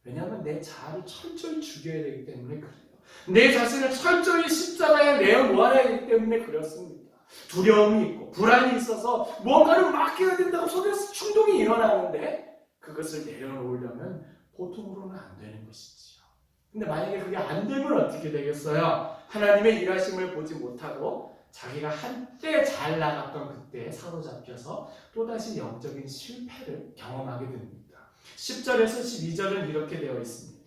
왜냐하면 내 자아를 철저히 죽여야 되기 때문에 그래요. 내 자신을 철저히 십자가에 내어놓아야 되기 때문에 그렇습니다. 두려움이 있고 불안이 있어서 뭔가를 막 해야 된다고 속에서 충동이 일어나는데 그것을 내려놓으려면 보통으로는 안 되는 것이지요. 근데 만약에 그게 안 되면 어떻게 되겠어요? 하나님의 일하심을 보지 못하고 자기가 한때 잘 나갔던 그때에 사로잡혀서 또다시 영적인 실패를 경험하게 됩니다. 10절에서 12절은 이렇게 되어 있습니다.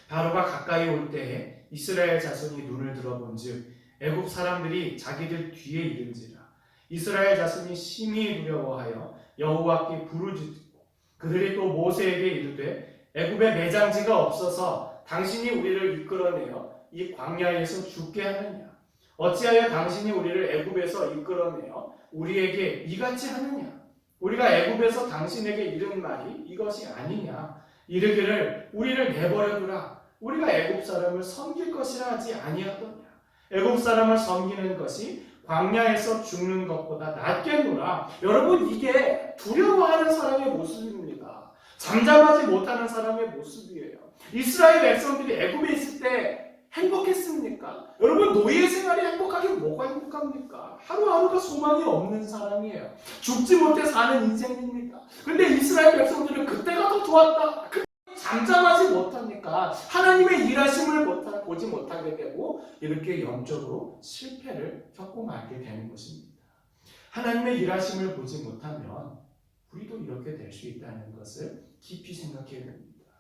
바로가 가까이 올 때에 이스라엘 자손이 눈을 들어본즉 애굽 사람들이 자기들 뒤에 이른지라. 이스라엘 자손이 심히 두려워하여 여호와께 부르짖고 그들이 또 모세에게 이르되 애굽에 매장지가 없어서 당신이 우리를 이끌어내어 이 광야에서 죽게 하느냐? 어찌하여 당신이 우리를 애굽에서 이끌어내어 우리에게 이같이 하느냐? 우리가 애굽에서 당신에게 이른 말이 이것이 아니냐? 이르기를 우리를 내버려두라. 우리가 애굽 사람을 섬길 것이라 하지 아니하더냐? 애굽 사람을 섬기는 것이 광야에서 죽는 것보다 낫겠노라. 여러분, 이게 두려워하는 사람의 모습입니다. 잠잠하지 못하는 사람의 모습이에요. 이스라엘 백성들이 애굽에 있을 때 행복했습니까? 여러분, 노예 생활이 행복하게 뭐가 행복합니까? 하루하루가 소망이 없는 사람이에요. 죽지 못해 사는 인생입니다. 근데 이스라엘 백성들은 그때가 더 좋았다. 잠잠하지 못하니까 하나님의 일하심을 보지 못하게 되고 이렇게 영적으로 실패를 겪고 말게 되는 것입니다. 하나님의 일하심을 보지 못하면 우리도 이렇게 될 수 있다는 것을 깊이 생각해야 됩니다.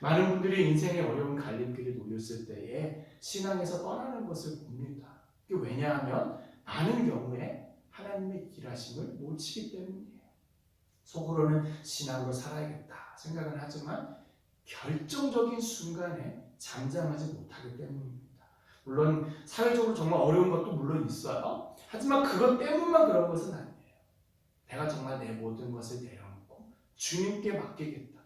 많은 분들이 인생의 어려운 갈림길에 놓였을 때에 신앙에서 떠나는 것을 봅니다. 왜냐하면 많은 경우에 하나님의 일하심을 놓치기 때문이에요. 속으로는 신앙으로 살아야겠다 생각은 하지만 결정적인 순간에 잠잠하지 못하기 때문입니다. 물론 사회적으로 정말 어려운 것도 물론 있어요. 하지만 그것 때문만 그런 것은 아니에요. 내가 정말 내 모든 것을 내려놓고 주님께 맡기겠다.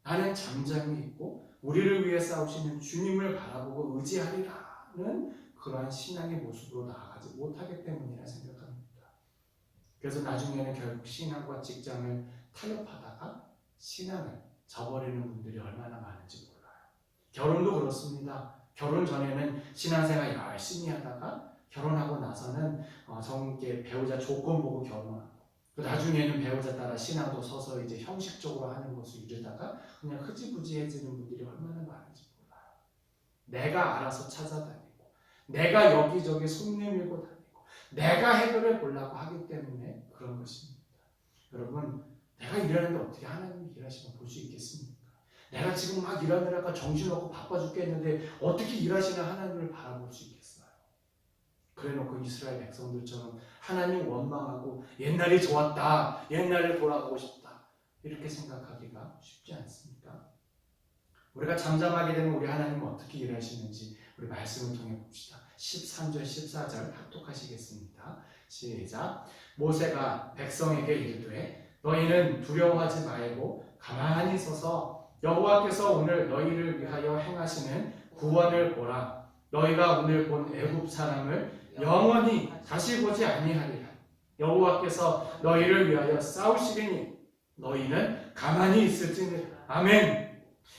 나는 잠잠히 있고 우리를 위해 싸우시는 주님을 바라보고 의지하리라는 그러한 신앙의 모습으로 나아가지 못하기 때문이라 생각합니다. 그래서 나중에는 결국 신앙과 직장을 타협하다가 신앙을 저버리는 분들이 얼마나 많은지 몰라요. 결혼도 그렇습니다. 결혼 전에는 신앙생활 열심히 하다가 결혼하고 나서는 정께 배우자 조건 보고 결혼하고 나중에는 배우자 따라 신앙도 서서 이제 형식적으로 하는 것을 이르다가 그냥 흐지부지해지는 분들이 얼마나 많은지 몰라요. 내가 알아서 찾아다니고 내가 여기저기 손 내밀고 다니고 내가 해결해 보려고 하기 때문에 그런 것입니다. 여러분, 내가 일하는데 어떻게 하나님이 일하시면 볼 수 있겠습니까? 내가 지금 막 일하느라가 정신없고 바빠 죽겠는데 어떻게 일하시는 하나님을 바라볼 수 있겠어요? 그래놓고 이스라엘 백성들처럼 하나님 원망하고 옛날이 좋았다, 옛날에 돌아가고 싶다 이렇게 생각하기가 쉽지 않습니까? 우리가 잠잠하게 되면 우리 하나님은 어떻게 일하시는지 우리 말씀을 통해 봅시다. 13절, 14절 합독하시겠습니다. 시작. 모세가 백성에게 이르되 너희는 두려워하지 말고 가만히 서서 여호와께서 오늘 너희를 위하여 행하시는 구원을 보라. 너희가 오늘 본 애굽 사람을 영원히 다시 보지 아니하리라. 여호와께서 너희를 위하여 싸우시리니 너희는 가만히 있을지니라. 아멘.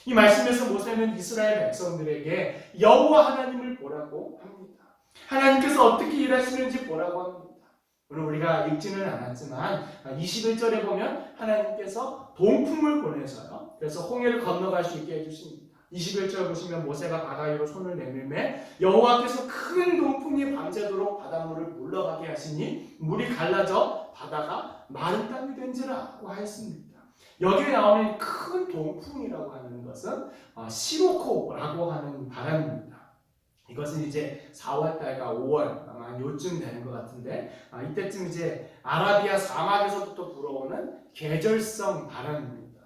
이 말씀에서 모세는 이스라엘 백성들에게 여호와 하나님을 보라고 합니다. 하나님께서 어떻게 일하시는지 보라고 합니다. 오늘 우리가 읽지는 않았지만 21절에 보면 하나님께서 동풍을 보내서요. 그래서 홍해를 건너갈 수 있게 해주십니다. 21절 보시면 모세가 바다 위로 손을 내밀매 여호와께서 큰 동풍이 밤새도록 바닷물을 물러가게 하시니 물이 갈라져 바다가 마른 땅이 된지라고 하였습니다. 여기에 나오는 큰 동풍이라고 하는 것은 시로코라고 하는 바람입니다. 이것은 이제 4월달과 5월 아마 요쯤 되는 것 같은데 이때쯤 이제 아라비아 사막에서부터 불어오는 계절성 바람입니다.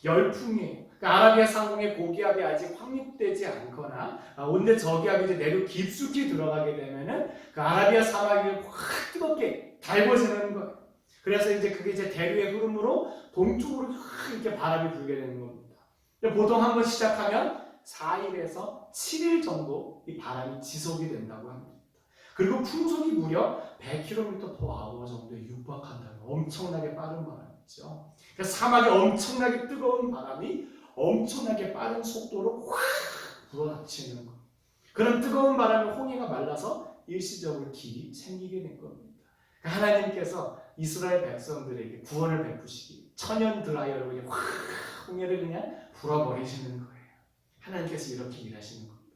열풍이에요. 그러니까 아라비아 상공의 고기압이 아직 확립되지 않거나 온대 저기압이 이제 내륙 깊숙이 들어가게 되면은 그 아라비아 사막이 확 뜨겁게 달궈지는 거예요. 그래서 이제 그게 이제 대류의 흐름으로 동쪽으로 확 이렇게 바람이 불게 되는 겁니다. 보통 한번 시작하면 4일에서 7일 정도 이 바람이 지속이 된다고 합니다. 그리고 풍속이 무려 100km/h 정도에 육박한다는 엄청나게 빠른 바람이죠. 그러니까 사막에 엄청나게 뜨거운 바람이 엄청나게 빠른 속도로 확 불어닥치는 것. 그런 뜨거운 바람에 홍해가 말라서 일시적으로 길이 생기게 된 겁니다. 그러니까 하나님께서 이스라엘 백성들에게 구원을 베푸시기 천연 드라이어로 그냥 확 홍해를 그냥 불어버리시는 거예요. 하나님께서 이렇게 일하시는 겁니다.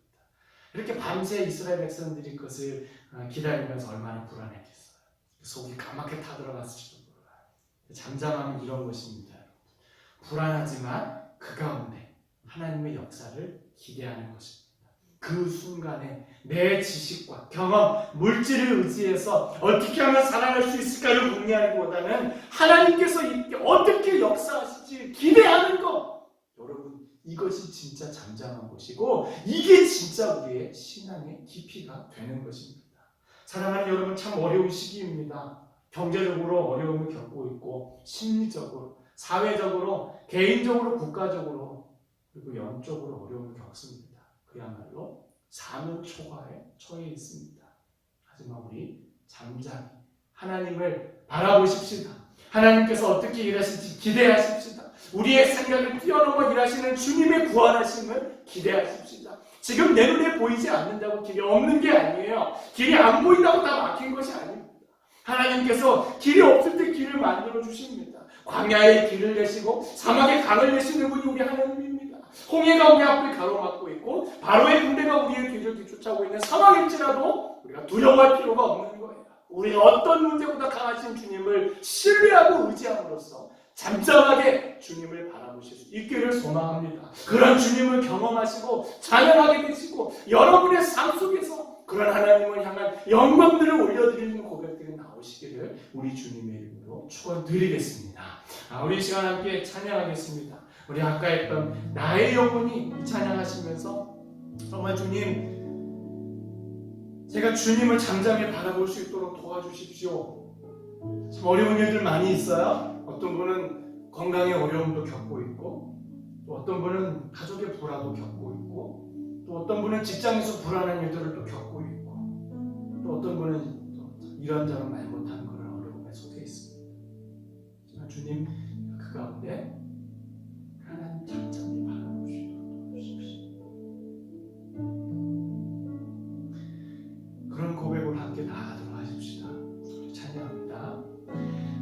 이렇게 밤새 이스라엘 백성들이 그것을 기다리면서 얼마나 불안했겠어요. 속이 까맣게 타들어갔을지도 몰라요. 잠잠함은 이런 것입니다. 불안하지만 그 가운데 하나님의 역사를 기대하는 것입니다. 그 순간에 내 지식과 경험, 물질을 의지해서 어떻게 하면 살아갈 수 있을까를 궁리하기보다는 하나님께서 어떻게 역사하실지 기대하는 것. 여러분, 이것이 진짜 잠잠한 것이고 이게 진짜 우리의 신앙의 깊이가 되는 것입니다. 사랑하는 여러분, 참 어려운 시기입니다. 경제적으로 어려움을 겪고 있고 심리적으로, 사회적으로, 개인적으로, 국가적으로 그리고 영적으로 어려움을 겪습니다. 그야말로 사면초가에 처해 있습니다. 하지만 우리 잠잠히 하나님을 바라보십시다. 하나님께서 어떻게 일하실지 기대하십시다. 우리의 생각을 뛰어넘어 일하시는 주님의 구원하심을 기대하십시다. 지금 내 눈에 보이지 않는다고 길이 없는 게 아니에요. 길이 안 보인다고 다 막힌 것이 아닙니다. 하나님께서 길이 없을 때 길을 만들어 주십니다. 광야에 길을 내시고 사막에 강을 내시는 분이 우리 하나님입니다. 홍해가 우리 앞을 가로막고 있고 바로의 군대가 우리의 뒤를 뒤쫓아오고 있는 상황일지라도 우리가 두려워할 필요가 없는 거예요. 우리는 어떤 문제보다 강하신 주님을 신뢰하고 의지함으로써 잠잠하게 주님을 바라보실 수 있기를 소망합니다. 그런 주님을 경험하시고 찬양하게 되시고 여러분의 삶 속에서 그런 하나님을 향한 영광들을 올려드리는 고백들이 나오시기를 우리 주님의 이름으로 축원드리겠습니다. 우리 시간 함께 찬양하겠습니다. 우리 아까 했던 나의 영혼이 찬양하시면서 정말 주님, 제가 주님을 잠잠히 바라볼 수 있도록 도와주십시오. 참 어려운 일들 많이 있어요. 어떤 분은 건강의 어려움도 겪고 있고, 또 어떤 분은 가족의 불화도 겪고 있고, 또 어떤 분은 직장에서 불안한 일들을 또 겪고 있고, 또 어떤 분은 또 이런저런 말 못하는 그런 어려움에 속해 있습니다. 하지만 주님, 그 가운데 하나님 잠잠히 바라보시도록 도와주십시오. 그런 고백을 함께 나아가도록 하십시다. 찬양합니다.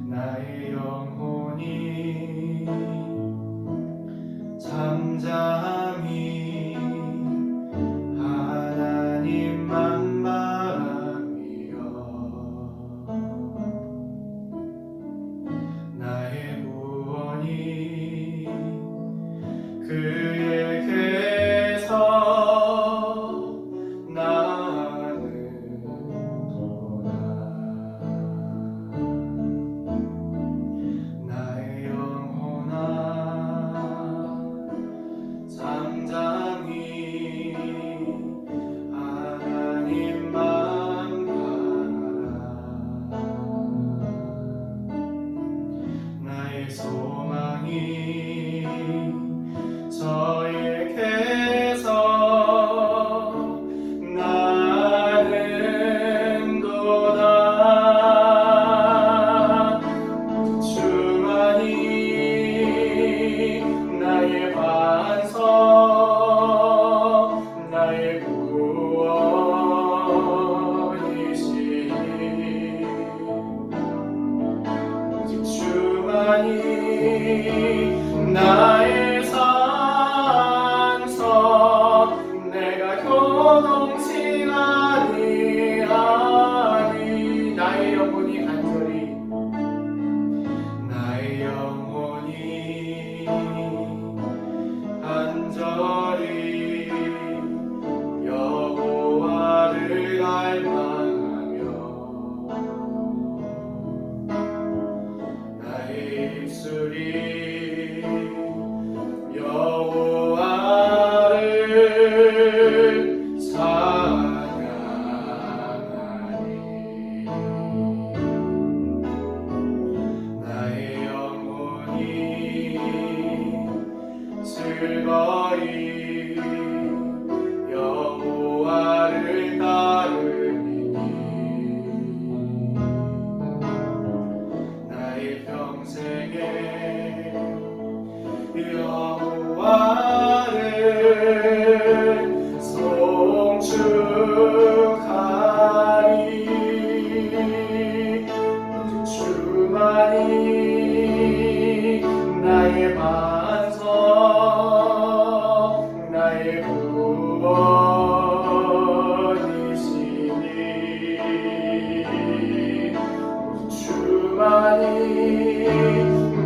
나의 영혼이 잠잠히 하나님만 바라며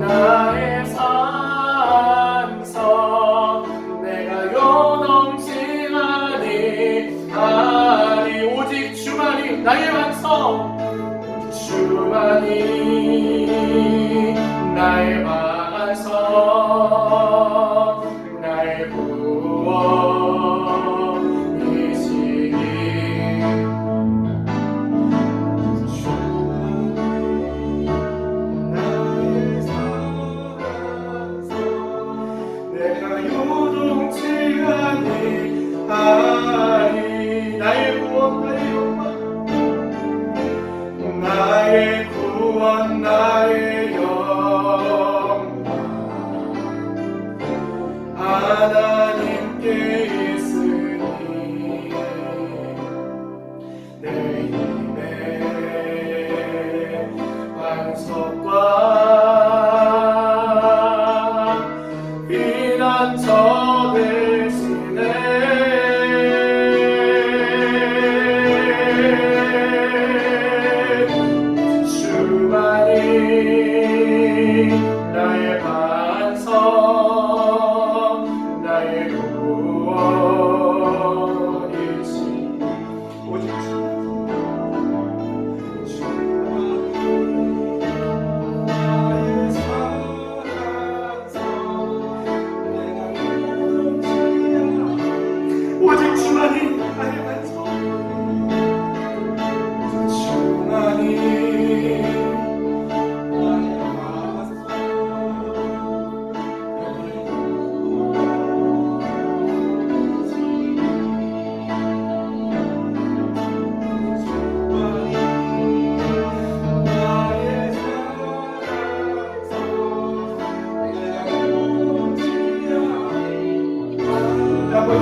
나의 산성 내가 요동치나니 오직 주만이 나의 반성 주만이 나의 반성 나의 구원이시니 나의 산성 내가 요동치 아니하니 나의 구원 나의 구원 나의 영광 하나님께 있으니 내 힘의 반석과 피난처 되시네 나의 반성 나의 구원이시 오직 나의 사랑성 내가 요동치야 오직 주만이 나의 반성 주만이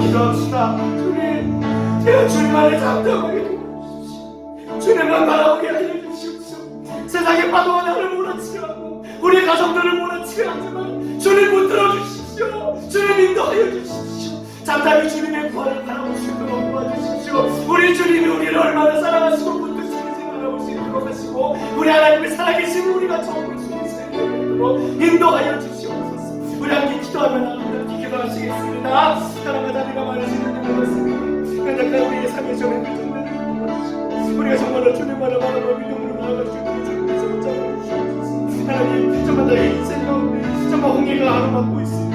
기도합시다. 주님, 제가 주님만을 잠잠하게 도와주십시오. 주님만 바라보게 알려주십시오. 세상의 파도가 나를 몰아치게 하고 우리 가정들을 몰아치게 하지만 주님 붙들어 주십시오. 주님 인도하여 주십시오. 잠잠히 주님의 구원을 바라볼 수 있도록 도와주십시오. 우리 주님이 우리를 얼마나 사랑하시고 붙드시는지 바라볼 수 있도록 하시고 우리 하나님의 살아계신 우리가 처음을 수고하시도록 인도하여 주시옵소서. 우리 함께 기도하며 기도하시겠습니다. 사랑과 자비가 많으시는 것 같습니다. 연약한 우리의 삶의 정의를 정말 도와주시고 우리가 정말로 주님만을 바라보며 믿음으로 나아가시고 주님께서 붙잡아주시옵소서. 하나님 정말 나의 인생 가운데 정말 홍해가 가로막고 있습니다.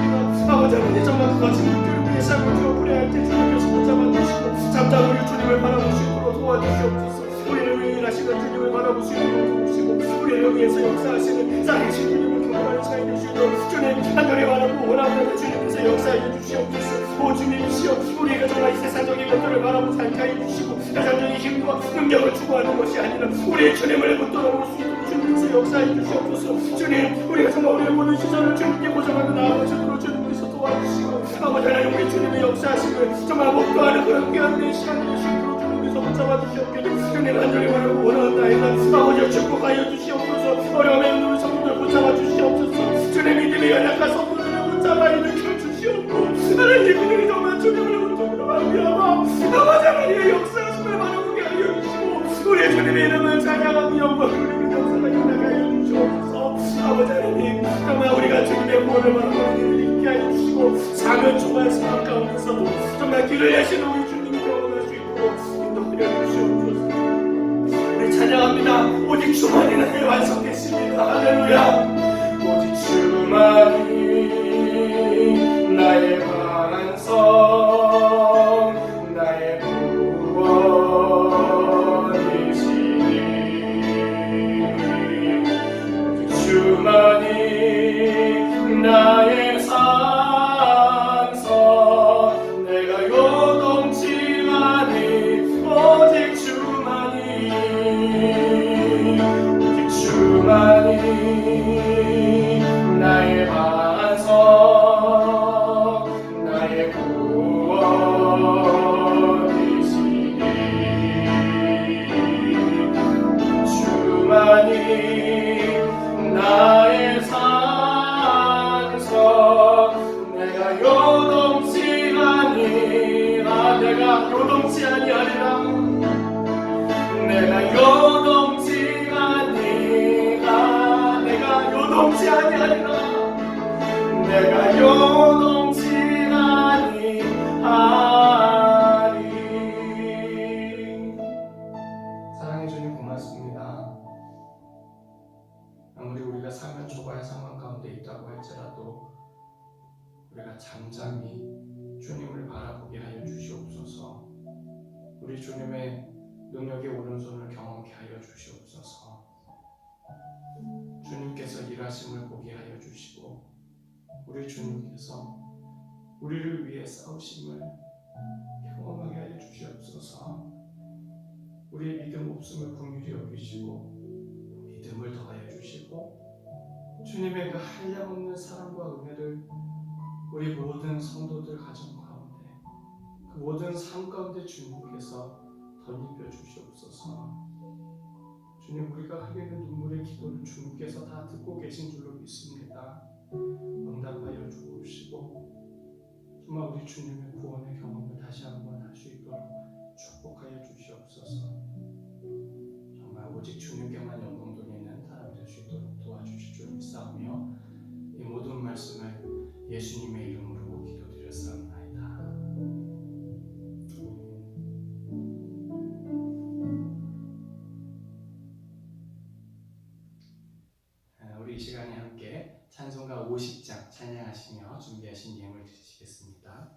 아버지 하나님 정말 그 같은 문제를 우리의 삶을 주어 불행할 때 주님께서 붙잡아주시고 잠잠 우리 주님을 바라볼 수 있도록 도와주시옵소서. 우리를 위해 일하시는 주님을 바라볼 수 있도록 도우시고 우리를 위해서 역사하시는 살아계신 주님을 경험하는 사이 되시도록 주님 한절에 바라고 원하는 주님께서 역사해 주시옵소서. 오 주님이시여 우리가 정말 이 세상적인 것들을 바라보지 않게 해주시고 세상적인 힘과 능력을 추구하는 것이 아니라 우리의 주님을 붙들어 볼 수 있도록 주님께서 역사해 주시옵소서. 주님 우리가 정말 우리의 모든 시선을 주님께 고정하며 나아가시도록 주님께서 도와주시고 아버지 하나님 우리 주님의 역사하심을 정말 목도하는 그런 귀한 내 시간이 되시도록 주님께서 붙잡아 주시옵소서. 주님 한절에 바라고 원하나이다. 아버지여 축복하여 주시옵소서. 어려움에 있는 우리 성도들 붙잡아 주시옵소서. 주님 믿음의 연약한 성도들을 붙잡아 일으켜 주시옵고 하나님 그들이 정말 주님을 붙들어 말미암아 아버지 하나님의 역사하심을 바라보게 하여 주시고 우리의 주님의 이름을 찬양하고 영광을 누리는 역사가 일어나게 하여 주시옵소서. 아버지 하나님 정말 우리가 주님의 구원을 바라보는 일을 있게 하여 주시고 사면 초과의 상황 가운데서도 정말 길을 내시는 우리 주님을 경험할 수 있도록 인도하여 주시옵소서. 우리 찬양합니다. 오직 주만이 나의 완성되십니다. 할렐루야. 오직 주만이 나의 반성 나의 구원이시니 주만이 나의 산성 내가 요동치나니 오직 주만이 나의 반성 우리 주님의 능력의 오른손을 경험케 하여 주시옵소서. 주님께서 일하심을 보게 하여 주시고 우리 주님께서 우리를 위해 싸우심을 경험하게 하여 주시옵소서. 우리의 믿음 없음을 긍휼히 여기시고 믿음을 더하여 주시고 주님의 그 한량없는 사랑과 은혜를 우리 모든 성도들 가정 가운데 그 모든 삶 가운데 주님께서 덧입혀 주시옵소서. 주님, 우리가 흘리는 눈물의 기도를 주님께서 다 듣고 계신 줄로 믿습니다. 응답하여 주옵시고 정말 우리 주님의 구원의 경험을 다시 한번 할 수 있도록 축복하여 주시옵소서. 정말 오직 주님께만 영광 돌리는 사람 될 수 있도록 도와주실 줄 믿사오며 이 모든 말씀을 예수님의 이름으로 기도드렸사옵나이다. 우리 이 시간에 함께 찬송가 50장 찬양하시며 준비하신 예물 드리시겠습니다.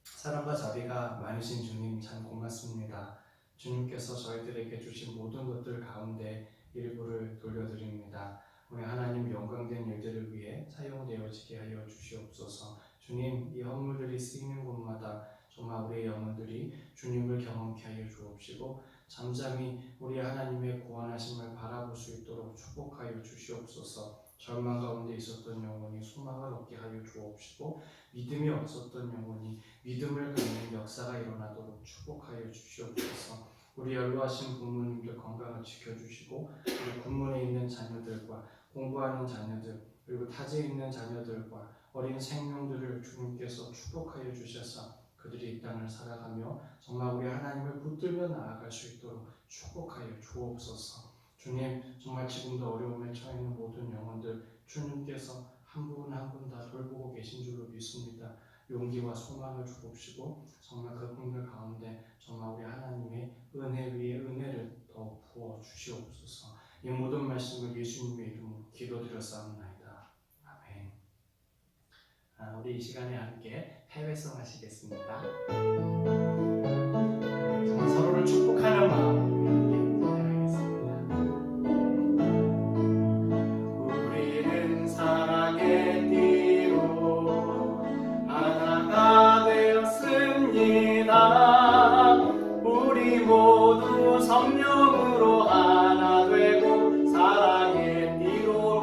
사랑과 자비가 많으신 주님 참 고맙습니다. 주님께서 저희들에게 주신 모든 것들 가운데 일부를 돌려드립니다. 우리 하나님 영광된 일들을 위해 사용되어지게 하여 주시옵소서. 주님, 이 헌물들이 쓰이는 곳마다 정말 우리의 영혼들이 주님을 경험케 하여 주옵시고 잠잠히 우리 하나님의 구원하심을 바라볼 수 있도록 축복하여 주시옵소서. 절망 가운데 있었던 영혼이 소망을 얻게 하여 주옵시고 믿음이 없었던 영혼이 믿음을 갖는 역사가 일어나도록 축복하여 주시옵소서. 우리 연로하신 부모님들 건강을 지켜주시고 우리 군문에 있는 자녀들과 공부하는 자녀들 그리고 타지에 있는 자녀들과 어린 생명들을 주님께서 축복하여 주셔서 그들이 이 땅을 살아가며 정말 우리 하나님을 붙들며 나아갈 수 있도록 축복하여 주옵소서. 주님, 정말 지금도 어려움에 처해 있는 모든 영혼들 주님께서 한 분 한 분 다 돌보고 계신 줄로 믿습니다. 용기와 소망을 주옵시고 정말 그 분들 가운데 정말 우리 하나님의 은혜 위에 은혜를 더 부어 주시옵소서. 이 모든 말씀을 예수님의 이름으로 기도드렸사옵나이다. 아멘. 우리 이 시간에 함께 해외송 하시겠습니다. 정말 서로를 축복하는 마음으로 함께 찬양하겠습니다. 우리는 사랑의 띠로 하나가 되었습니다. 우리 모두 성령으로 하나 되고 사랑의 띠로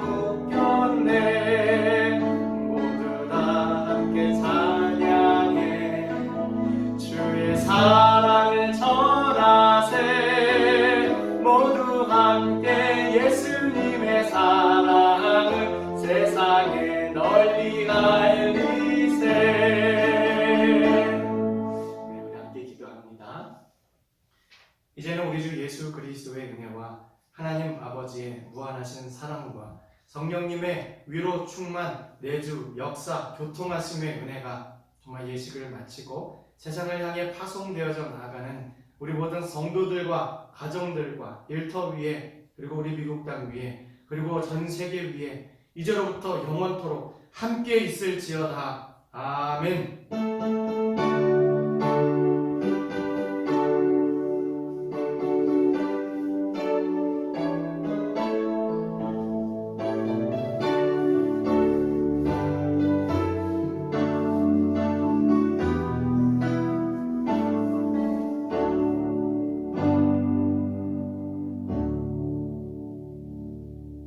아버지의 무한하신 사랑과 성령님의 위로 충만 내주 역사 교통하심의 은혜가 정말 예식을 마치고 세상을 향해 파송되어져 나아가는 우리 모든 성도들과 가정들과 일터 위에 그리고 우리 미국 땅 위에 그리고 전 세계 위에 이제로부터 영원토록 함께 있을지어다. 아멘.